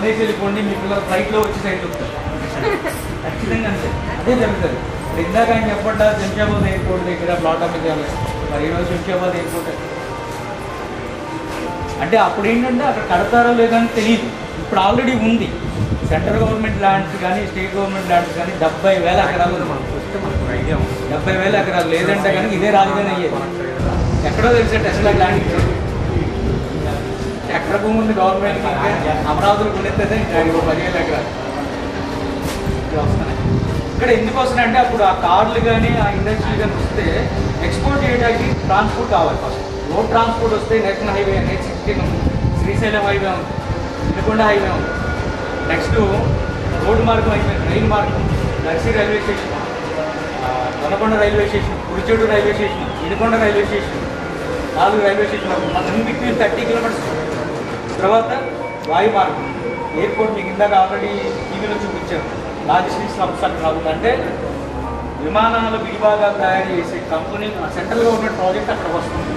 వదిలేసి వెళ్ళిపోండి, మీ పిల్లలు ఫ్లైట్లో వచ్చి సైడ్ వస్తారు. ఖచ్చితంగా అంతే, అదే జరుగుతుంది. ఇందాక ఆయన చెప్పండి శంషాబాద్ ఎయిర్పోర్ట్ దగ్గర ప్లాట్ అమ్మించాలి, మరి ఈరోజు శంషాబాద్ ఎయిర్పోర్ట్ అంటే అప్పుడు ఏంటంటే అక్కడ కడతారో లేదని తెలియదు. ఇప్పుడు ఆల్రెడీ ఉంది. సెంట్రల్ గవర్నమెంట్ ల్యాండ్స్ కానీ స్టేట్ గవర్నమెంట్ ల్యాండ్స్ కానీ 70,000 ఎకరాలు, 70,000 ఎకరాలు లేదంటే కానీ ఇదే రాజధాని అయ్యేది. ఎక్కడో తెలిసే టెస్లా ల్యాండ్ ఇచ్చారు. ఎక్కడ భూమి ఉంది గవర్నమెంట్ అమరావతిలో కొనేస్తే 10,000 ఎకరాలు వస్తున్నాయి. ఇక్కడ ఎందుకు వస్తున్నాయంటే అప్పుడు ఆ కార్లు కానీ ఆ ఇండస్ట్రీ కానీ వస్తే ఎక్స్పోర్ట్ చేయడానికి ట్రాన్స్పోర్ట్ కావాలి. ఫస్ట్ రోడ్ ట్రాన్స్పోర్ట్ వస్తే నేషనల్ హైవే అనేది 16 ఉంది, శ్రీశైలం హైవే ఉంది, వినుకొండ హైవే ఉంది. నెక్స్ట్ రోడ్డు మార్గం అయిపోయింది, రైలు మార్గం, Narsi railway station, Donakonda railway station, Kudichedu railway station, Vinukonda railway station, 4 railway station. Between 30 kilometres. తర్వాత వాయు మార్గం, ఎయిర్పోర్ట్ మీకు ఇందాక ఆల్రెడీ టీవీలో చూపించారు. లాజిస్టిక్స్ సంస్థ అంటే విమానాల విడిభాగాలు తయారు చేసే కంపెనీ సెంట్రల్ గవర్నమెంట్ ప్రాజెక్ట్ అక్కడ వస్తుంది.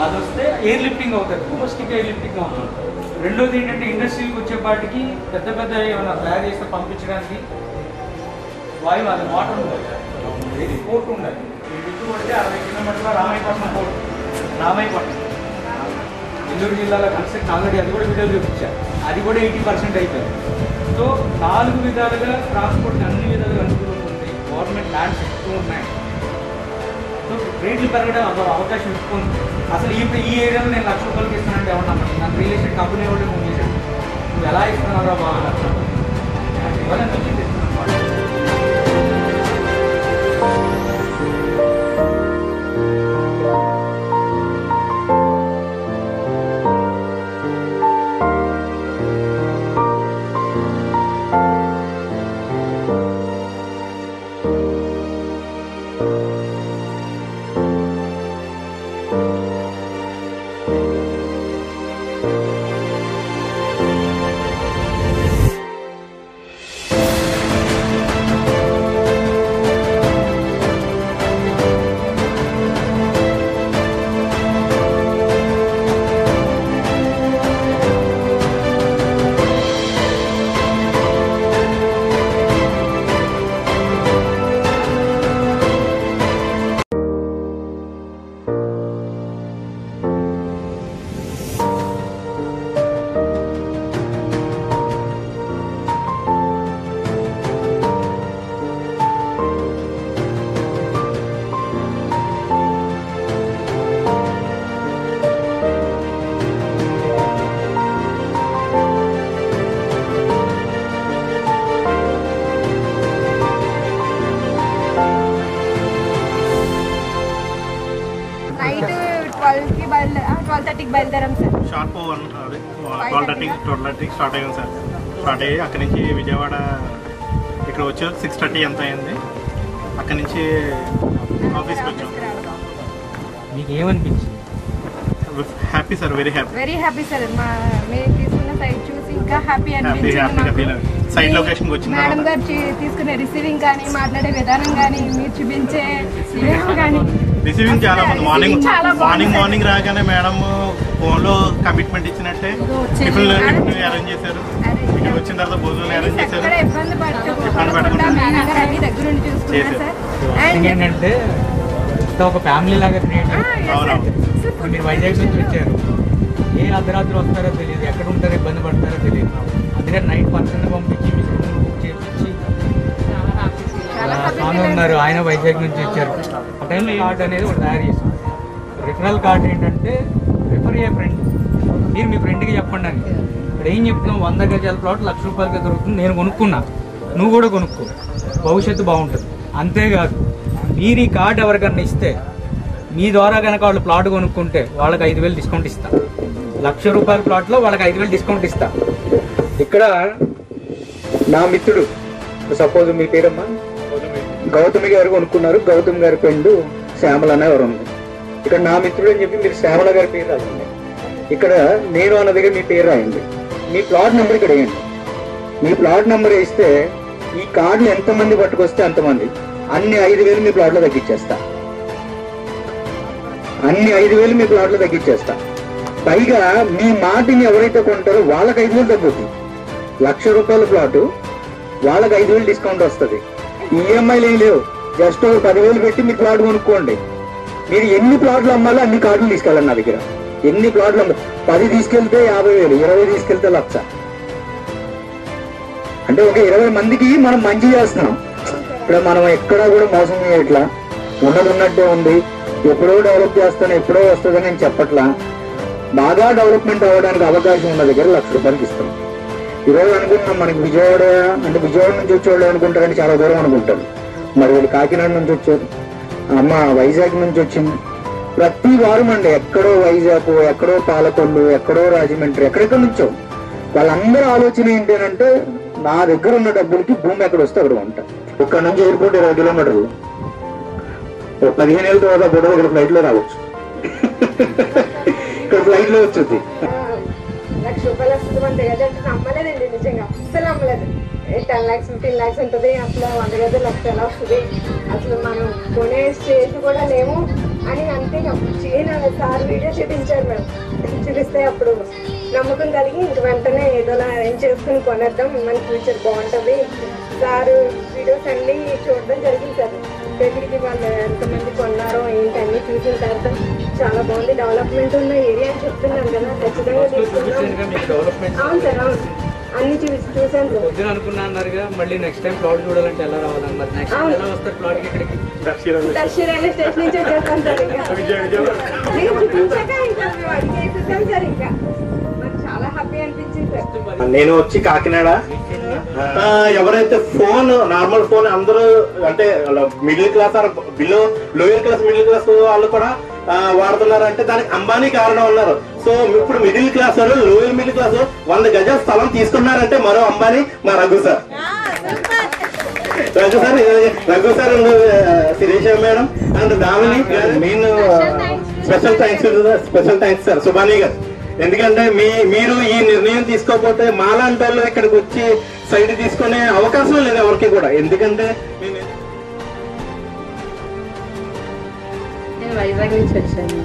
అది వస్తే ఎయిర్ లిఫ్టింగ్ అవుతుంది, డొమెస్టిక్ ఎయిర్ లిఫ్టింగ్ అవుతుంది. రెండోది ఏంటంటే ఇండస్ట్రీకి వచ్చేపాటికి పెద్ద పెద్ద ఏమైనా తయారు చేస్తే పంపించడానికి వాయు అది వాటర్ ఉండాలి, ఇది పోర్ట్ ఉండాలి. ఈ దిక్కు పడితే 60 కిలోమీటర్ల రామాయపట్నం పోర్ట్, రామాయపట్నం నెల్లూరు జిల్లాలో కన్స్ట్రక్షన్ ఆల్రెడీ అది కూడా వీడియోలు చూపించారు. అది కూడా 80% అయిపోయింది. సో 4 విధాలుగా ట్రాన్స్పోర్ట్ అన్ని విధాలుగా అనుకూలంగా ఉంది. గవర్నమెంట్ ల్యాండ్స్ ఎక్కువ ఉన్నాయి. సో రేట్లు పెరగడం అవకాశం ఎక్కువ ఉంది. అసలు ఇప్పుడు ఈ ఏరియాలో నేను 1,00,000 రూపాయలకి ఇస్తానంటే ఎవరన్నా నాకు రియల్ ఎస్టేట్ కంపెనీ వాళ్ళు ఫోన్ చేశాడు, నువ్వు ఎలా ఇస్తున్నారో బాగా 1,00,000 ఇవ్వాలని వచ్చింది. బయలుదేరాం సార్. షార్ప్ 12:30 స్టార్ట్ అయ్యాం సార్. స్టార్ట్ అయ్యి అక్కడి నుంచి విజయవాడ ఇక్కడ వచ్చాం 6:30 ఎంత అయింది. అక్కడి నుంచి ఆఫీస్కి వచ్చాం. మీకు ఏమనిపించింది? Happy sir, very happy. Very happy sir. మీరు తీసుకున్న సైట్ చూసి ఇంకా హ్యాపీ అనిపించింది. సైట్ లొకేషన్కి వచ్చింది. మేడం గారు తీసుకునే రిసీవింగ్ కానీ, మాట్లాడే విధానం కానీ, మీరు చూపించే కానీ రిసీవింగ్ చాలా మంది మార్నింగ్ రాగానే మేడం ఫోన్లో కమిట్మెంట్ ఇచ్చినట్టే టిఫిన్ అరేంజ్ చేశారు. ఇక్కడ వచ్చిన తర్వాత భోజనం అరేంజ్ చేశారు. ఇబ్బంది పడకుండా ఏంటంటే ఒక ఫ్యామిలీ లాగా క్రియేట్. మీరు వైజాగ్ నుంచి వచ్చారు, ఏ అర్ధరాత్రి వస్తారో తెలియదు, ఎక్కడ ఉంటారో ఇబ్బంది పడతారో తెలియదు. అందుకని నైట్ పర్సన్ పంపించి మీ రూమ్ బుక్ చేయించి స్వామి ఉన్నారు, ఆయన వైజాగ్ నుంచి వచ్చారు. ఆ టైంలో కార్డ్ అనేది ఒకటి తయారు చేశారు. రిఫరల్ కార్డ్ ఏంటంటే రిఫర్ ఏ ఫ్రెండ్, మీరు మీ ఫ్రెండ్కి చెప్పండి అని. ఇక్కడ ఏం చెప్తున్నాం, 100 గజాల ప్లాట్ 1,00,000 రూపాయలకి దొరుకుతుంది, నేను కొనుక్కున్నా, నువ్వు కూడా కొనుక్కో, భవిష్యత్తు బాగుంటుంది. అంతేకాదు మీరు ఈ కార్డు ఎవరికన్నా ఇస్తే మీ ద్వారా కనుక వాళ్ళు ప్లాట్ కొనుక్కుంటే వాళ్ళకి 5,000 డిస్కౌంట్ ఇస్తా. 1,00,000 రూపాయల ప్లాట్లో వాళ్ళకి 5,000 డిస్కౌంట్ ఇస్తా. ఇక్కడ నా మిత్రుడు, సపోజ్ మీ పేరమ్మా గౌతమి గారు కొనుక్కున్నారు, గౌతమ్ గారి ఫ్రెండ్ శ్యామల అనే ఎవరు ఉంది. ఇక్కడ నా మిత్రుడు అని చెప్పి మీరు శ్యామల గారి పేరు రాయండి. ఇక్కడ నేను అన్న దగ్గర మీ పేరు రాయండి. మీ ప్లాట్ నెంబర్ ఇక్కడ వేయండి. మీ ప్లాట్ నెంబర్ వేస్తే ఈ కార్డులు ఎంతమంది పట్టుకొస్తే అంతమంది అన్ని 5,000 మీ ప్లాట్లో తగ్గించేస్తా. అన్ని 5,000 మీ ప్లాట్లో తగ్గించేస్తా. పైగా మీ మాటిని ఎవరైతే కొంటారో వాళ్ళకి 5,000 తగ్గుతుంది. ₹1,00,000 ప్లాటు వాళ్ళకి 5,000 డిస్కౌంట్ వస్తుంది. ఈఎంఐలు ఏం లేవు, జస్ట్ 10,000 పెట్టి మీ ప్లాట్ కొనుక్కోండి. మీరు ఎన్ని ప్లాట్లు అమ్మాలో అన్ని కార్డులు తీసుకెళ్ళండి నా దగ్గర. ఎన్ని ప్లాట్లు 10 తీసుకెళ్తే 50,000, 20 తీసుకెళ్తే 1,00,000. అంటే ఒక 20 మందికి మనం మంచి చేస్తున్నాం. ఇప్పుడు మనం ఎక్కడా కూడా మోసం చేయట్లా, ఉన్నట్టే ఉంది. ఎప్పుడో డెవలప్ చేస్తాను, ఎప్పుడో వస్తుందని నేను చెప్పట్లా. బాగా డెవలప్మెంట్ అవ్వడానికి అవకాశం ఉన్న దగ్గర ₹1,00,000 ఇస్తాం. ఈరోజు అనుకుంటున్నాం మనకి విజయవాడ అంటే విజయవాడ నుంచి వచ్చేవాళ్ళు అనుకుంటారని చాలా దూరం అనుకుంటారు. మరి వాళ్ళు కాకినాడ నుంచి వచ్చారు, అమ్మ వైజాగ్ నుంచి వచ్చింది. ప్రతి వారం అండి ఎక్కడో వైజాగ్, ఎక్కడో పాలకొల్లు, ఎక్కడో రాజమండ్రి, ఎక్కడెక్కడ నుంచో వాళ్ళందరూ ఆలోచన ఏంటంటే నా దగ్గర ఉన్న డబ్బులకి భూమి ఎక్కడ వస్తే అక్కడ ఉంటా. ఇక్కడ నుంచి ఎయిర్పోర్ట్ 20 కిలోమీటర్లు, 15 ఏళ్ళ తర్వాత కూడా ఇక్కడ ఫ్లైట్ లో రావచ్చు. ఇక్కడ ఫ్లైట్ లో వచ్చేది ₹1,00,000 వస్తుంది మన దగ్గర అంటే నమ్మలేదండి, నిజంగా అస్సలు నమ్మలేదు. 10 lakhs 15 lakhs ఉంటుంది, అసలు 100 గజాలు ₹1,00,000 ఎలా వస్తుంది, అసలు మనం కొనే స్టేజ్ కూడా లేము అని అంతే. సార్ వీడియో చూపించారు, మేము చూపిస్తే అప్పుడు నమ్మకం కలిగి ఇంక వెంటనే ఏదోలా అరేంజ్ చేసుకుని కొనేద్దాం, మన ఫ్యూచర్ బాగుంటుంది. సార్ వీడియోస్ అన్నీ చూడడం జరిగింది సార్. పెళ్ళికి వాళ్ళు ఎంతమంది కొన్నారో ఏంటి అన్నీ చూసిన తర్వాత చాలా బాగుంది, డెవలప్మెంట్ ఉన్న ఏరియా అని చెప్తున్నాను కదా, ఖచ్చితంగా తీసుకున్నాం. అవును సార్, అవును అన్ని చూసాను సార్. పొద్దున అనుకున్నా అన్నారుగా, మళ్ళీ నెక్స్ట్ టైం ప్లాట్ చూడాలంటే ఎలా రావాలన్నారు? నెక్స్ట్ టైం ఎలా వస్తారు ప్లాట్ ఇక్కడికి? దర్శి రైల్వే స్టేషన్ నుంచి వచ్చేస్తాం సార్. ఇంకా చూపించాక ఇంకా మేము అడిగి వేసేసాం సార్. ఇంకా నాకు చాలా హ్యాపీ అనిపించింది సార్. నేను వచ్చి కాకినాడ, ఎవరైతే ఫోన్ నార్మల్ ఫోన్ అందరూ అంటే middle class or below lower class middle class వాళ్ళు కూడా వాడుతున్నారంటే దానికి అంబానీ కారణం ఉన్నారు. సో ఇప్పుడు మిడిల్ క్లాస్ వాళ్ళు లోయర్ మిడిల్ క్లాస్ 100 గజాల స్థలం తీసుకున్నారంటే మరో అంబానీ మా Raghu sir. Raghu sir Sirisha madam and Damini main special thanks sir. Subani garu, ఎందుకంటే మీరు ఈ నిర్ణయం తీసుకోకపోతే మాలాంటి వాళ్ళు ఇక్కడికి వచ్చి సైడ్ తీసుకునే అవకాశం లేదు ఎవరికి కూడా. ఎందుకంటే నేను వైజాగ్ నుంచి వచ్చాను.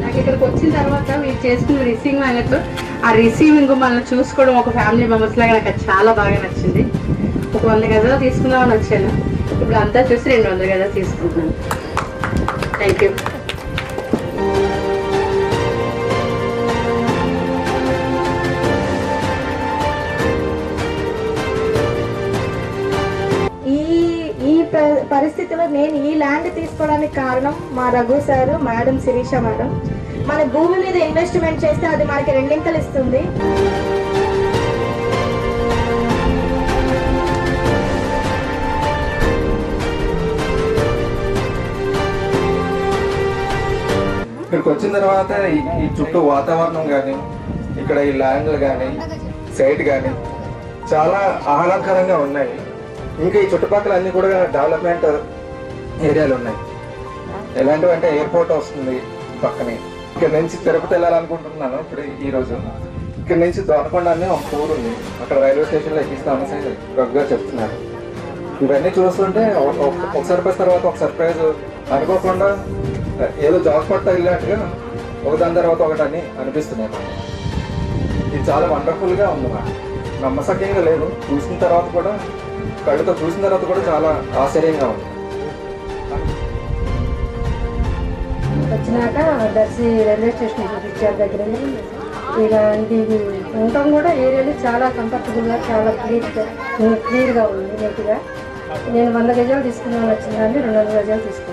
నాకు ఇక్కడికి వచ్చిన తర్వాత మీరు చేసుకున్న రిసీవింగ్ అన్నట్టు ఆ రిసీవింగ్ మనల్ని చూసుకోవడం ఒక ఫ్యామిలీ మెంబర్స్ లాగా నాకు అది చాలా బాగా నచ్చింది. ఒక 100 గజాలు తీసుకుందామని వచ్చాను, ఇప్పుడు అంతా చూసి 200 గజాలు తీసుకుంటున్నాను. Thank you. ఈ పరిస్థితిలో నేను ఈ ల్యాండ్ తీసుకోవడానికి కారణం మా Raghu sir, madam Sirisha madam. మన భూమి మీద ఇన్వెస్ట్మెంట్ చేస్తే అది మనకి 2 ఇస్తుంది. ఇక్కడికి వచ్చిన తర్వాత ఈ చుట్టూ వాతావరణం కానీ, ఇక్కడ ఈ ల్యాండ్లు కానీ, సైట్ కానీ చాలా ఆహ్లాదకరంగా ఉన్నాయి. ఇంకా ఈ చుట్టుపక్కల అన్ని కూడా డెవలప్మెంట్ ఏరియాలు ఉన్నాయి. ఎలాంటివి అంటే ఎయిర్పోర్ట్ వస్తుంది పక్కనే. ఇక్కడ నుంచి తిరుపతి వెళ్ళాలనుకుంటున్నాను ఇప్పుడు ఈరోజు. ఇక్కడ నుంచి దొరకొండ అనే ఒక టూర్ ఉంది, అక్కడ రైల్వే స్టేషన్లో ఎక్కిస్తామని రఘుగా చెప్తున్నారు. ఇవన్నీ చూస్తుంటే ఒక సర్ప్రైజ్ తర్వాత ఒక సర్ప్రైజ్ అనుకోకుండా ఏదో జాబ్ పట్ట వెళ్ళినట్టుగా ఒకదాని తర్వాత ఒకటని అనిపిస్తున్నాయి. ఇది చాలా వండర్ఫుల్గా ఉంది, నమ్మసక్యంగా లేదు. చూసిన తర్వాత కూడా కళ్ళతో చూసిన తర్వాత కూడా చాలా ఆశ్చర్యంగా ఉంది. వచ్చినాక దర్శి రైల్వే స్టేషన్ చూపించారు దగ్గర. ఇలాంటి ఉండటం కూడా ఏరియాలో చాలా కంఫర్టబుల్గా, చాలా క్లియర్గా ఉంది, నీట్గా. నేను 100 గజాలు తీసుకున్నాను వచ్చిందండి, 200 గజాలు తీసుకున్నాను.